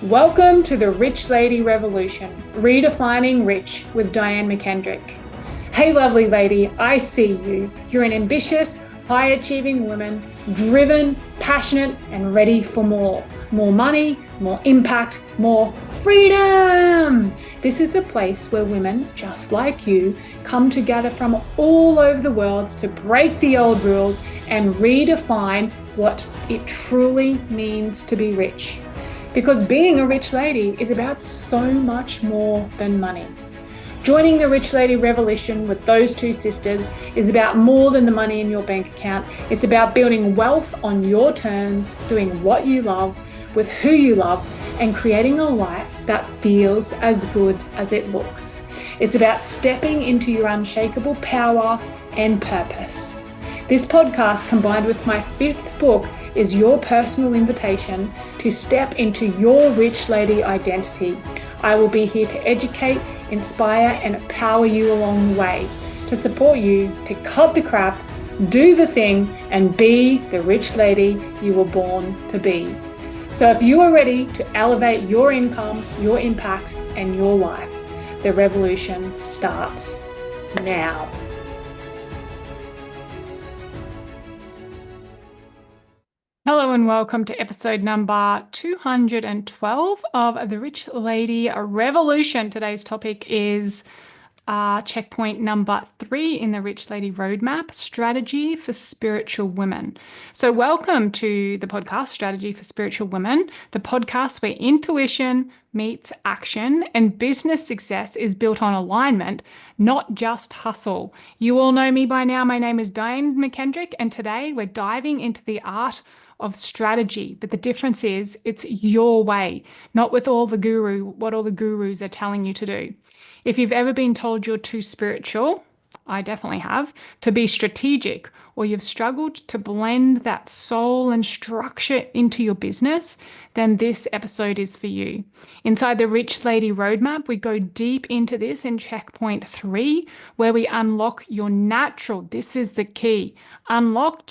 Welcome to the Rich Lady Revolution, redefining rich with Diane McKendrick. Hey, lovely lady, I see you. You're an ambitious, high-achieving woman, driven, passionate, and ready for more. More money, more impact, more freedom. This is the place where women just like you come together from all over the world to break the old rules and redefine what it truly means to be rich. Because being a rich lady is about so much more than money. Joining the Rich Lady Revolution with those two sisters is about more than the money in your bank account. It's about building wealth on your terms, doing what you love, with who you love, and creating a life that feels as good as it looks. It's about stepping into your unshakable power and purpose. This podcast, combined with my 5th book, is your personal invitation to step into your rich lady identity. I will be here to educate, inspire, and empower you along the way, to support you to cut the crap, do the thing, and be the rich lady you were born to be. So if you are ready to elevate your income, your impact, and your life, the revolution starts now. Hello and welcome to episode number 212 of the Rich Lady Revolution. Today's topic is checkpoint number 3 in the Rich Lady Roadmap, Strategy for Spiritual Women. So welcome to the podcast, Strategy for Spiritual Women, the podcast where intuition meets action and business success is built on alignment, not just hustle. You all know me by now. My name is Diane McKendrick, and today we're diving into the art of strategy, but the difference is it's your way, not with what all the gurus are telling you to do. If you've ever been told you're too spiritual, I definitely have, to be strategic, or you've struggled to blend that soul and structure into your business, then this episode is for you. Inside the Rich Lady Roadmap, we go deep into this in checkpoint 3, where we unlock your natural, this is the key, unlock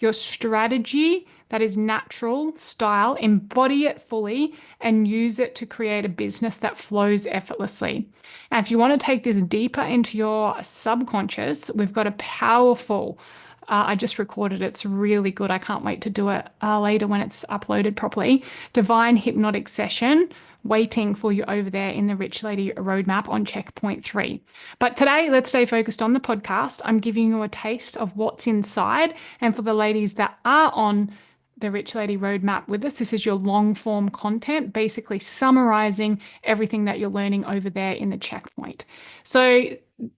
your strategy that is natural style, embody it fully, and use it to create a business that flows effortlessly. And if you want to take this deeper into your subconscious, we've got a powerful, I just recorded it, it's really good. I can't wait to do it later when it's uploaded properly. Divine hypnotic session waiting for you over there in the Rich Lady Roadmap on checkpoint 3. But today, let's stay focused on the podcast. I'm giving you a taste of what's inside. And for the ladies that are on the Rich Lady Roadmap with us, this is your long form content, basically summarizing everything that you're learning over there in the checkpoint. So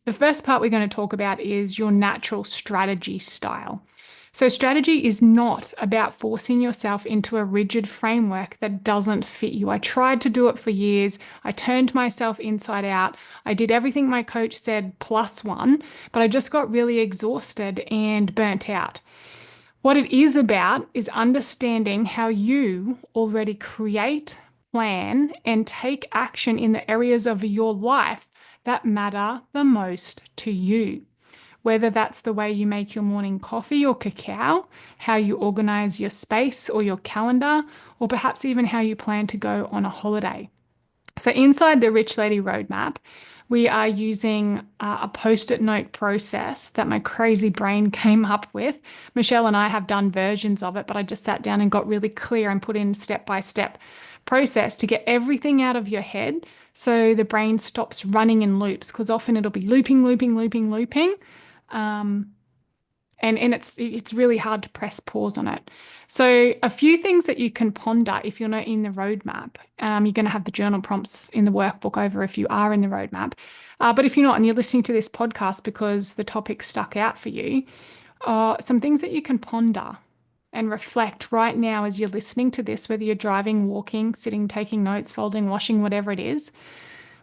the first part we're going to talk about is your natural strategy style. So strategy is not about forcing yourself into a rigid framework that doesn't fit you. I tried to do it for years. I turned myself inside out. I did everything my coach said +1, but I just got really exhausted and burnt out. What it is about is understanding how you already create, plan, and take action in the areas of your life that matter the most to you. Whether that's the way you make your morning coffee or cacao, how you organize your space or your calendar, or perhaps even how you plan to go on a holiday. So inside the Rich Lady Roadmap, we are using a post-it note process that my crazy brain came up with. Michelle and I have done versions of it, but I just sat down and got really clear and put in step-by-step process to get everything out of your head so the brain stops running in loops, because often it'll be looping. And it's really hard to press pause on it. So a few things that you can ponder if you're not in the roadmap. You're going to have the journal prompts in the workbook over if you are in the roadmap. But if you're not and you're listening to this podcast because the topic stuck out for you, some things that you can ponder and reflect right now as you're listening to this, whether you're driving, walking, sitting, taking notes, folding, washing, whatever it is.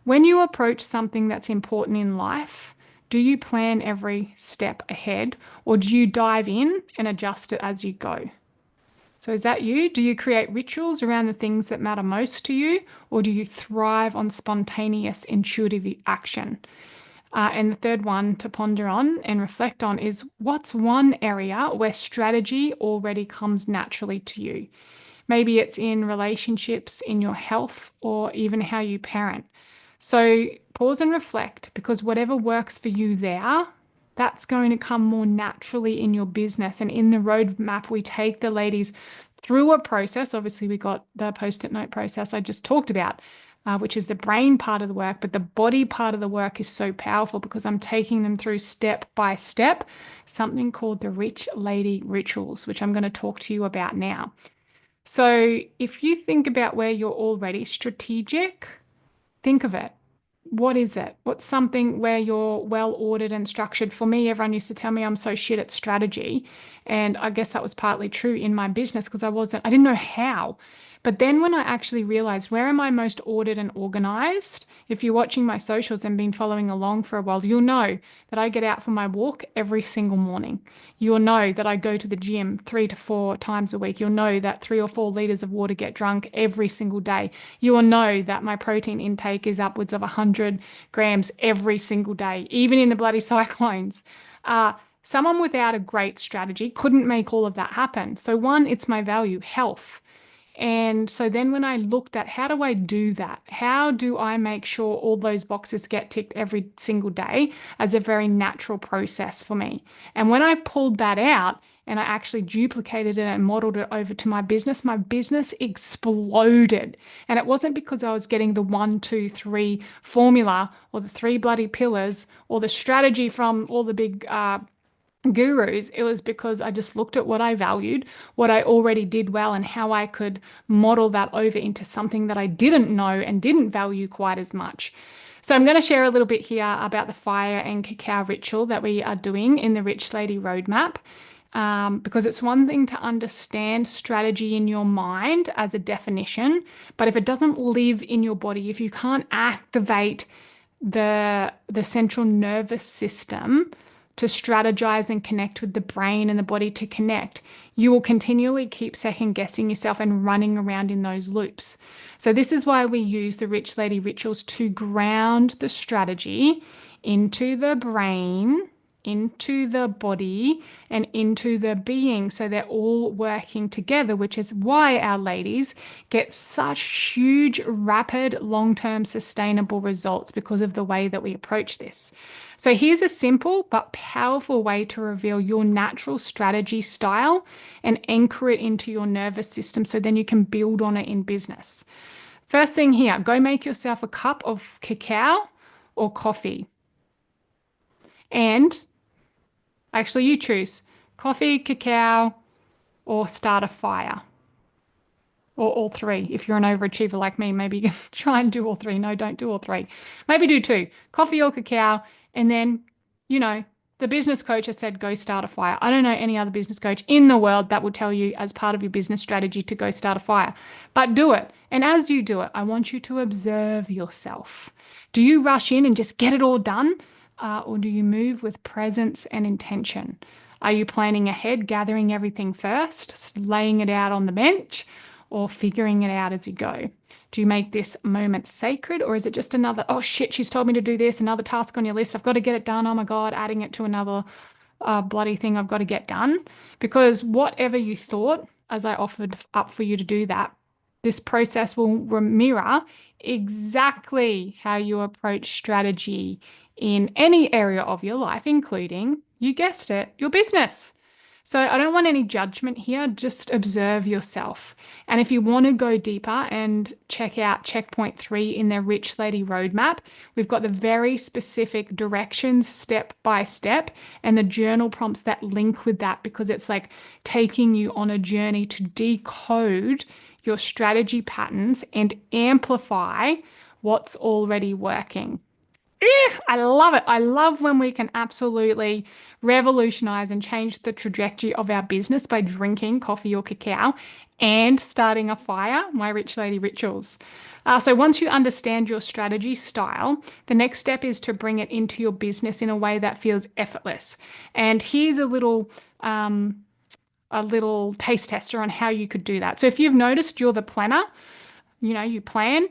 When you approach something that's important in life, do you plan every step ahead, or do you dive in and adjust it as you go? So is that you? Do you create rituals around the things that matter most to you, or do you thrive on spontaneous, intuitive action? And the third one to ponder on and reflect on is, what's one area where strategy already comes naturally to you? Maybe it's in relationships, in your health, or even how you parent. So pause and reflect, because whatever works for you there, that's going to come more naturally in your business. And in the roadmap, we take the ladies through a process. Obviously, we got the post-it note process I just talked about, which is the brain part of the work, but the body part of the work is so powerful because I'm taking them through step by step, something called the Rich Lady Rituals, which I'm going to talk to you about now. So if you think about where you're already strategic, think of it. What is it? What's something where you're well ordered and structured? For me, everyone used to tell me I'm so shit at strategy. And I guess that was partly true in my business because I didn't know how. But then when I actually realized where am I most ordered and organized, if you're watching my socials and been following along for a while, you'll know that I get out for my walk every single morning. You'll know that I go to the gym 3 to 4 times a week. You'll know that 3 or 4 liters of water get drunk every single day. You will know that my protein intake is upwards of 100 grams every single day, even in the bloody cyclones. Someone without a great strategy couldn't make all of that happen. So one, it's my value, health. And so then when I looked at how do I do that? How do I make sure all those boxes get ticked every single day as a very natural process for me? And when I pulled that out and I actually duplicated it and modeled it over to my business exploded. And it wasn't because I was getting the 1, 2, 3 formula or the 3 bloody pillars or the strategy from all the big gurus. It was because I just looked at what I valued, what I already did well, and how I could model that over into something that I didn't know and didn't value quite as much. So I'm going to share a little bit here about the fire and cacao ritual that we are doing in the Rich Lady Roadmap. Because it's one thing to understand strategy in your mind as a definition, but if it doesn't live in your body, if you can't activate the central nervous system to strategize and connect with the brain and the body to connect, you will continually keep second guessing yourself and running around in those loops. So this is why we use the Rich Lady Rituals to ground the strategy into the brain, into the body, and into the being. So they're all working together, which is why our ladies get such huge, rapid, long-term sustainable results because of the way that we approach this. So here's a simple but powerful way to reveal your natural strategy style and anchor it into your nervous system so then you can build on it in business. First thing here, go make yourself a cup of cacao or coffee. And actually, you choose coffee, cacao, or start a fire. Or all three. If you're an overachiever like me, maybe you can try and do all three. No, don't do all three. Maybe do two, coffee or cacao. And then, the business coach has said, go start a fire. I don't know any other business coach in the world that will tell you as part of your business strategy to go start a fire, but do it. And as you do it, I want you to observe yourself. Do you rush in and just get it all done? Or do you move with presence and intention? Are you planning ahead, gathering everything first, laying it out on the bench, or figuring it out as you go? Do you make this moment sacred, or is it just another, oh shit, she's told me to do this, another task on your list, I've got to get it done, oh my God, adding it to another bloody thing I've got to get done? Because whatever you thought, as I offered up for you to do that, this process will mirror exactly how you approach strategy in any area of your life, including, you guessed it, your business. So I don't want any judgment here, just observe yourself. And if you want to go deeper and check out checkpoint 3 in the Rich Lady Roadmap, we've got the very specific directions step by step and the journal prompts that link with that, because it's like taking you on a journey to decode your strategy patterns and amplify what's already working. I love it. I love when we can absolutely revolutionize and change the trajectory of our business by drinking coffee or cacao and starting a fire, my Rich Lady Rituals. So once you understand your strategy style, the next step is to bring it into your business in a way that feels effortless. And here's a little taste tester on how you could do that. So if you've noticed you're the planner, you plan,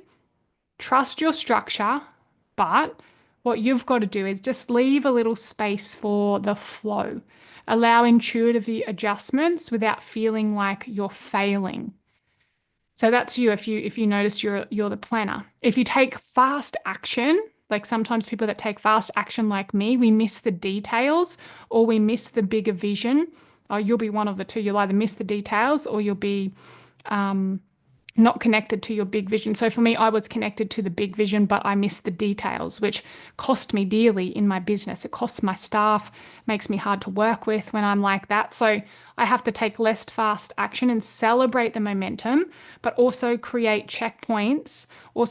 trust your structure, but what you've got to do is just leave a little space for the flow. Allow intuitive adjustments without feeling like you're failing. So that's you if you notice you're the planner. If you take fast action, like sometimes people that take fast action like me, we miss the details or we miss the bigger vision. You'll be one of the two. You'll either miss the details or you'll be um, not connected to your big vision. So for me, I was connected to the big vision, but I missed the details, which cost me dearly in my business. It costs my staff, makes me hard to work with when I'm like that. So I have to take less fast action and celebrate the momentum, but also create checkpoints or,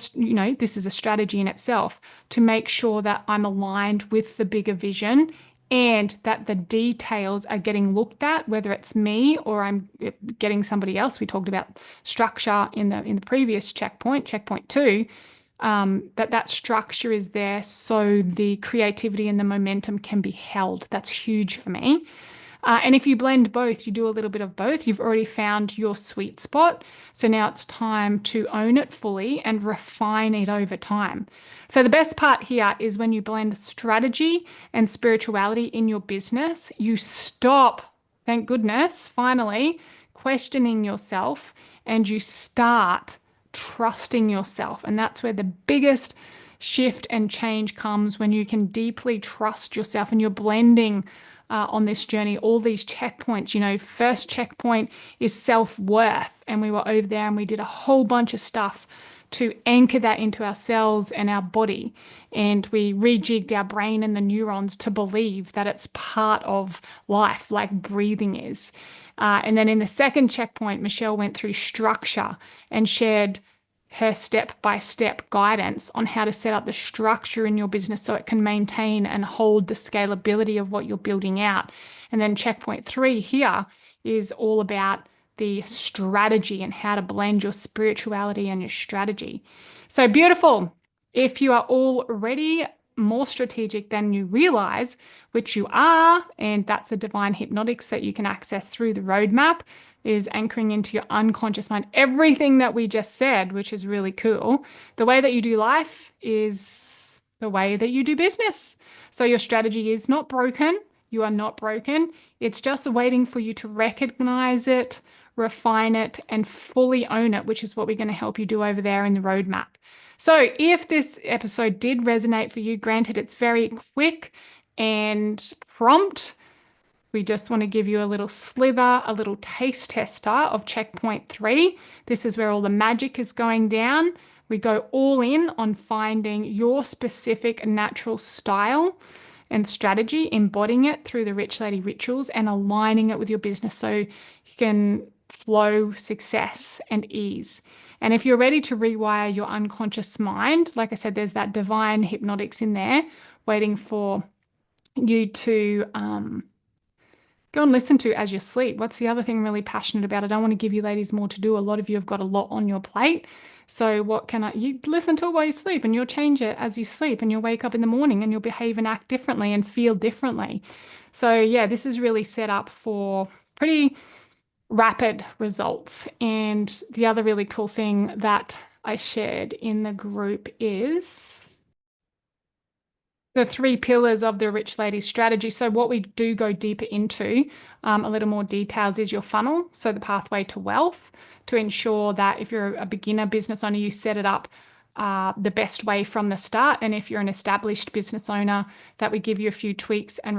this is a strategy in itself to make sure that I'm aligned with the bigger vision and that the details are getting looked at, whether it's me or I'm getting somebody else. We talked about structure in the previous checkpoint 2, that structure is there so the creativity and the momentum can be held. That's huge for me. And if you blend both, you do a little bit of both, you've already found your sweet spot. So now it's time to own it fully and refine it over time. So the best part here is when you blend strategy and spirituality in your business, you stop, thank goodness, finally questioning yourself and you start trusting yourself. And that's where the biggest shift and change comes when you can deeply trust yourself and you're blending on this journey, all these checkpoints. First checkpoint is self-worth. And we were over there and we did a whole bunch of stuff to anchor that into our cells and our body. And we rejigged our brain and the neurons to believe that it's part of life, like breathing is. And then in the second checkpoint, Michelle went through structure and shared her step-by-step guidance on how to set up the structure in your business so it can maintain and hold the scalability of what you're building out. And then checkpoint 3 here is all about the strategy and how to blend your spirituality and your strategy. So beautiful. If you are already more strategic than you realize, which you are, and that's the divine hypnotics that you can access through the roadmap, is anchoring into your unconscious mind. Everything that we just said, which is really cool. The way that you do life is the way that you do business. So your strategy is not broken. You are not broken. It's just waiting for you to recognize it, refine it, and fully own it, which is what we're going to help you do over there in the roadmap. So if this episode did resonate for you, granted it's very quick and prompt, we just want to give you a little slither, a little taste tester of checkpoint 3. This is where all the magic is going down. We go all in on finding your specific natural style and strategy, embodying it through the Rich Lady rituals and aligning it with your business so you can flow, success, and ease. And if you're ready to rewire your unconscious mind, like I said, there's that divine hypnotics in there waiting for you to go and listen to as you sleep. What's the other thing I'm really passionate about? I don't want to give you ladies more to do. A lot of you have got a lot on your plate. So you listen to it while you sleep and you'll change it as you sleep and you'll wake up in the morning and you'll behave and act differently and feel differently. So yeah, this is really set up for pretty rapid results. And the other really cool thing that I shared in the group is the 3 pillars of the Rich Lady strategy. So what we do go deeper into, a little more details, is your funnel. So the pathway to wealth, to ensure that if you're a beginner business owner, you set it up the best way from the start. And if you're an established business owner, that we give you a few tweaks and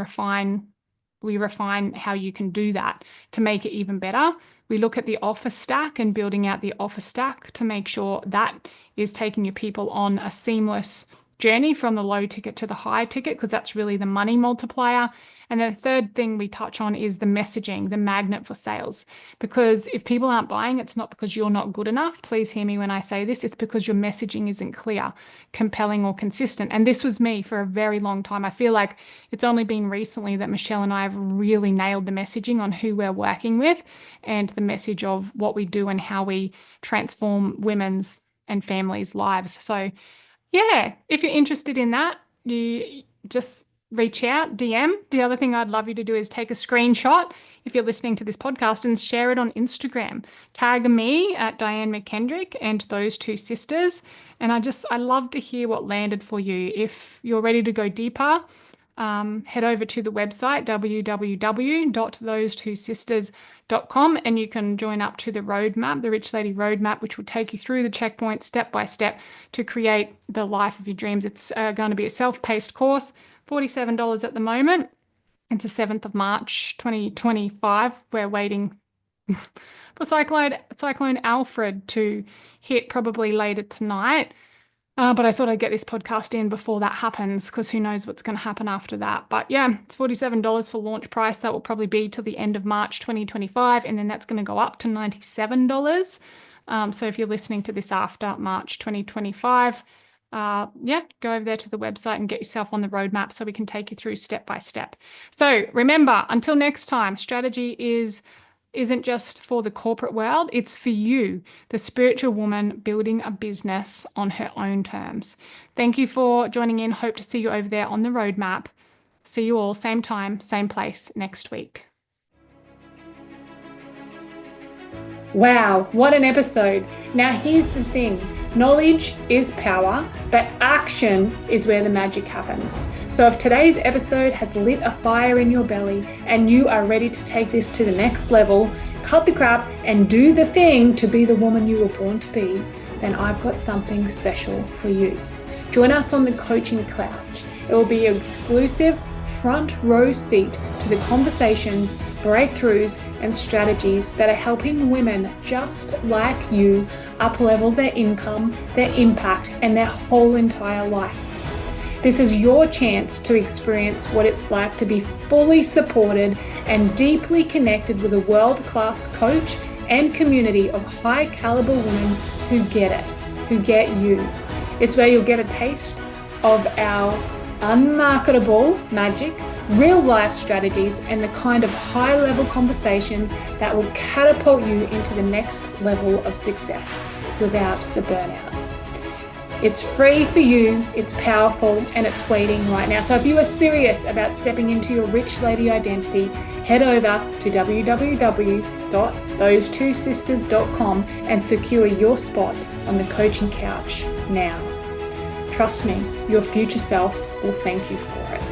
we refine how you can do that to make it even better. We look at the offer stack and building out the offer stack to make sure that is taking your people on a seamless journey from the low ticket to the high ticket, because that's really the money multiplier. And the third thing we touch on is the messaging, the magnet for sales. Because if people aren't buying, it's not because you're not good enough. Please hear me when I say this. It's because your messaging isn't clear, compelling, or consistent. And this was me for a very long time. I feel like it's only been recently that Michelle and I have really nailed the messaging on who we're working with and the message of what we do and how we transform women's and families' lives. So yeah, if you're interested in that, you just reach out, DM. The other thing I'd love you to do is take a screenshot if you're listening to this podcast and share it on Instagram. Tag me at Diane McKendrick and those 2 sisters. And I love to hear what landed for you. If you're ready to go deeper, head over to the website, www.thosetwosisters.com, and you can join up to the roadmap, the Rich Lady Roadmap, which will take you through the checkpoints step by step to create the life of your dreams. It's going to be a self-paced course, $47 at the moment. It's the 7th of March, 2025. We're waiting for Cyclone Alfred to hit probably later tonight. But I thought I'd get this podcast in before that happens, because who knows what's going to happen after that. But yeah, it's $47 for launch price. That will probably be till the end of March 2025, and then that's going to go up to $97. So if you're listening to this after March 2025, yeah, go over there to the website and get yourself on the roadmap so we can take you through step by step. So remember, until next time, strategy isn't just for the corporate world, it's for you, the spiritual woman building a business on her own terms. Thank you for joining in. Hope to see you over there on the roadmap. See you all same time, same place next week. Wow, what an episode. Now here's the thing. Knowledge is power, but action is where the magic happens. So if today's episode has lit a fire in your belly and you are ready to take this to the next level, cut the crap and do the thing to be the woman you were born to be, then I've got something special for you. Join us on the Coaching Couch. It will be an exclusive front row seat to the conversations, breakthroughs, and strategies that are helping women just like you up-level their income, their impact, and their whole entire life. This is your chance to experience what it's like to be fully supported and deeply connected with a world-class coach and community of high-caliber women who get it, who get you. It's where you'll get a taste of our unmarketable magic, real life strategies, and the kind of high level conversations that will catapult you into the next level of success without the burnout. It's free for you, it's powerful, and it's waiting right now. So if you are serious about stepping into your rich lady identity, head over to www.thosetwosisters.com and secure your spot on the Coaching Couch now. Trust me, your future self will thank you for it.